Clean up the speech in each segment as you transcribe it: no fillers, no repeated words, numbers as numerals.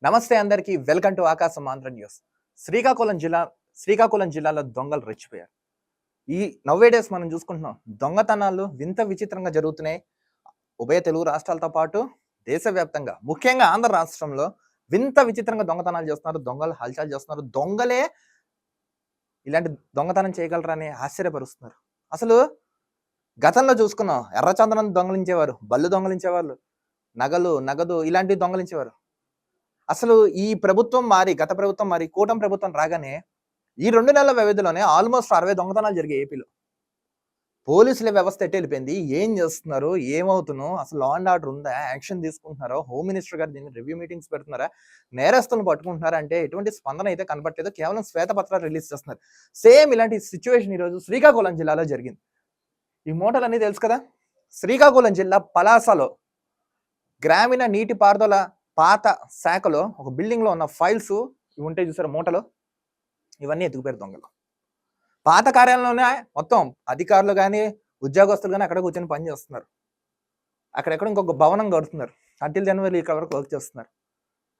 నమస్తే అందరికీ welcome to ఆకాశం ఆంధ్ర న్యూస్. శ్రీకాకుళం జిల్లాలో దొంగలు రెచ్చిపోయారు. ఈ నవ్వే డేస్ మనం చూసుకుంటున్నాం. దొంగతనాలు వింత విచిత్రంగా జరుగుతున్నాయి. ఉభయ తెలుగు రాష్ట్రాలతో పాటు దేశవ్యాప్తంగా, ముఖ్యంగా ఆంధ్ర రాష్ట్రంలో వింత విచిత్రంగా దొంగతనాలు చేస్తున్నారు. దొంగలు హల్చల్ చేస్తున్నారు. దొంగలే ఇలాంటి దొంగతనం చేయగలరని ఆశ్చర్యపరుస్తున్నారు. అసలు గతంలో చూసుకున్నాం, ఎర్రచందనం దొంగలించేవారు, బళ్ళు దొంగలించేవాళ్ళు, నగదు ఇలాంటివి దొంగలించేవారు. అసలు ఈ ప్రభుత్వం మారి, గత ప్రభుత్వం మారి కూటమి ప్రభుత్వం రాగానే ఈ 2 నెలల వ్యవధిలోనే ఆల్మోస్ట్ 60 దొంగతనాలు జరిగాయి ఏపీలో. పోలీసుల వ్యవస్థ ఎటు వెళ్ళిపోయింది, ఏం చేస్తున్నారు, ఏమవుతున్నావు, అసలు లా అండ్ ఆర్డర్ ఉందా, యాక్షన్ తీసుకుంటున్నారో, హోమ్ మినిస్టర్ గారు దీన్ని రివ్యూ మీటింగ్స్ పెడుతున్నారా, నేరస్తులను పట్టుకుంటున్నారా అంటే ఎటువంటి స్పందన అయితే కనపట్లేదు. కేవలం శ్వేతపత్రాలు రిలీజ్ చేస్తున్నారు. సేమ్ ఇలాంటి సిచ్యువేషన్ ఈరోజు శ్రీకాకుళం జిల్లాలో జరిగింది. ఈ మూటలన్నీ తెలుసు కదా. శ్రీకాకుళం జిల్లా పలాసలో గ్రామీణ నీటిపారుదల పాత శాఖలో ఒక బిల్డింగ్ లో ఉన్న ఫైల్స్ ఇవి ఉంటాయి చూసారు, మూటలు, ఇవన్నీ ఎత్తుకుపోయారు దొంగలు. పాత కార్యాలయంలోనే మొత్తం అధికారులు కానీ ఉద్యోగస్తులు కానీ అక్కడ కూర్చొని పని చేస్తున్నారు. అక్కడెక్కడ ఇంకొక భవనం కడుతున్నారు. అంటిల్ జనవరి ఇక్కడ వరకు వర్క్ చేస్తున్నారు.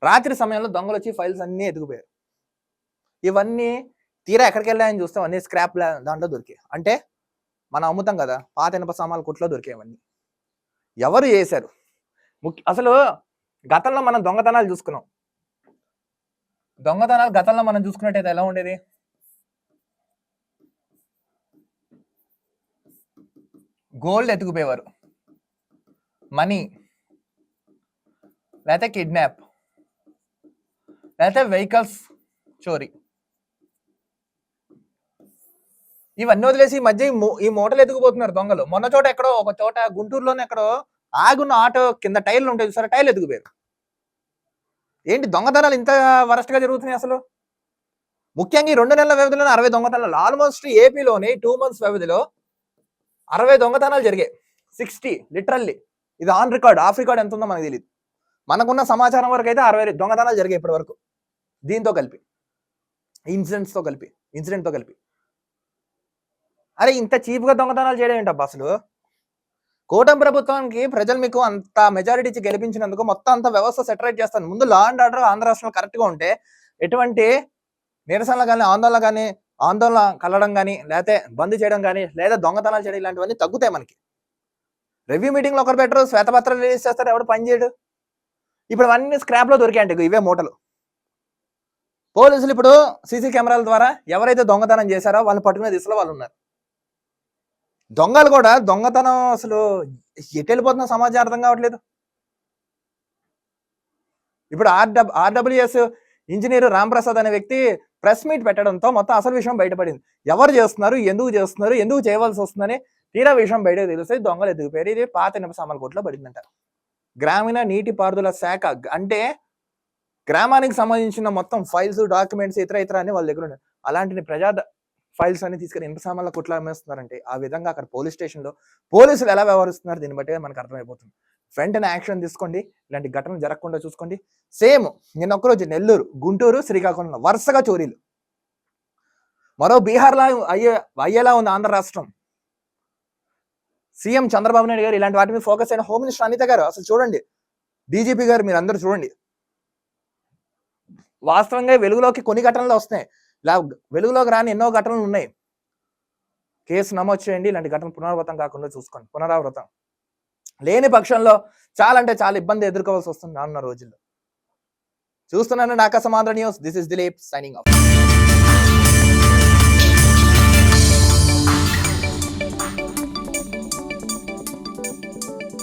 రాత్రి సమయంలో దొంగలు వచ్చి ఫైల్స్ అన్నీ ఎత్తుకుపోయారు. ఇవన్నీ తీరా ఎక్కడికి వెళ్ళాయని చూస్తాం, అన్ని స్క్రాప్ దాంట్లో దొరికాయి. అంటే మనం అమ్ముతాం కదా, పాత ఇనప సామాన్లు కొట్లో దొరికాయవన్నీ. ఎవరు చేశారు? అసలు గతంలో మనం దొంగతనాలు చూసుకున్నాం. దొంగతనాలు గతంలో మనం చూసుకున్నట్టయితే ఎలా ఉండేది? గోల్డ్ ఎత్తుకుపోయేవారు, మనీ, లేకపోతే కిడ్నాప్, లేకపోతే వెహికల్స్ చోరీ. ఇవన్నీ వదిలేసి ఈ మధ్య ఈ మూటలు ఎత్తుకుపోతున్నారు దొంగలు. మొన్న చోట ఎక్కడో ఒక చోట గుంటూరులోనే ఎక్కడో ఆగున్న ఆటో కింద టైర్లు ఉంటాయి చూసారా, టైర్లు ఎత్తుకుపోయారు. ఏంటి దొంగతనాలు ఇంత వరస్ట్ గా జరుగుతున్నాయి అసలు? ముఖ్యంగా ఈ 2 నెలల వ్యవధిలో 60 దొంగతనాలు. ఆల్మోస్ట్ ఏపీలోనే 2 months వ్యవధిలో 60 దొంగతనాలు జరిగాయి. 60 లిటరల్లీ. ఇది ఆన్ రికార్డ్. ఆఫ్ రికార్డ్ ఎంత ఉందో మనకు తెలియదు. మనకున్న సమాచారం వరకు అయితే 60 దొంగతనాలు జరిగాయి ఇప్పటి వరకు, దీంతో కలిపి, ఇన్సిడెంట్తో కలిపి. అరే ఇంత చీప్గా దొంగతనాలు చేయడం ఏంటబ్బా అసలు? కూటమి ప్రభుత్వానికి ప్రజలు మీకు అంత మెజారిటీ ఇచ్చి గెలిపించినందుకు మొత్తం అంత వ్యవస్థ సెటరేట్ చేస్తాను. ముందు లా అండ్ ఆర్డర్ ఆంధ్ర రాష్ట్రంలో కరెక్ట్గా ఉంటే ఎటువంటి నిరసనలు కానీ ఆందోళన కలడం కానీ, లేకపోతే బంద్ చేయడం కానీ, లేదా దొంగతనాలు చేయడం, ఇలాంటివన్నీ తగ్గుతాయి మనకి. రివ్యూ మీటింగ్లో ఒకరు పెట్టరు, శ్వేతపత్రాలు రిలీజ్ చేస్తారు, ఎవడు పని చేయడు. ఇప్పుడు అన్ని స్క్రాప్లో దొరికాయంటే ఇవే మూటలు. పోలీసులు ఇప్పుడు సీసీ కెమెరాల ద్వారా ఎవరైతే దొంగతనం చేశారో వాళ్ళని పట్టుకునే దిశలో వాళ్ళు ఉన్నారు. దొంగలు కూడా దొంగతనం అసలు ఎటు వెళ్ళిపోతున్న సమాజం అర్థం కావట్లేదు. ఇప్పుడు ఆర్డబ్ల్యూఎస్ ఇంజనీర్ రాంప్రసాద్ అనే వ్యక్తి ప్రెస్ మీట్ పెట్టడంతో మొత్తం అసలు విషయం బయటపడింది. ఎవరు చేస్తున్నారు, ఎందుకు చేయవలసి వస్తుందని తీరా విషయం బయటకు తెలిస్తే దొంగలు ఎదుగుపోయారు. ఇది పాత ఇనప సామాన్ల కొట్లో పడిందంట. గ్రామీణ నీటిపారుదల శాఖ అంటే గ్రామానికి సంబంధించిన మొత్తం ఫైల్స్, డాక్యుమెంట్స్, ఇతర అని వాళ్ళ దగ్గర ఉన్నాయి. అలాంటి ప్రజా ఫైల్స్ అన్ని తీసుకుని ఇనప సామాన్ల కొట్లు అమ్మేస్తున్నారంటే ఆ విధంగా అక్కడ పోలీస్ స్టేషన్లో పోలీసులు ఎలా వ్యవహరిస్తున్నారు దీన్ని బట్టి మనకు అర్థమైపోతుంది. వెంటనే యాక్షన్ తీసుకోండి, ఇలాంటి ఘటనలు జరగకుండా చూసుకోండి. సేమ్ నిన్న ఒక్కరోజు నెల్లూరు, గుంటూరు, శ్రీకాకుళంలో వరుసగా చోరీలు. మరో బీహార్లా అయ్యేలా ఉంది ఆంధ్ర రాష్ట్రం. సీఎం చంద్రబాబు నాయుడు గారు ఇలాంటి వాటి మీద ఫోకస్ అయిన హోమ్ మినిస్టర్ అనిత గారు అసలు చూడండి, డీజీపీ గారు మీరు అందరూ చూడండి. వాస్తవంగా వెలుగులోకి కొన్ని ఘటనలు వస్తున్నాయి, ఇలా వెలుగులోకి రాని ఎన్నో ఘటనలు ఉన్నాయి. కేసు నమోదు చేయండి, ఇలాంటి ఘటన పునరావృతం కాకుండా చూసుకోండి. పునరావృతం లేని పక్షంలో చాలా అంటే చాలా ఇబ్బంది ఎదుర్కోవాల్సి వస్తుంది రానున్న రోజుల్లో. చూస్తున్నాను ఆకాశం Andhra news. This is Dilip signing off.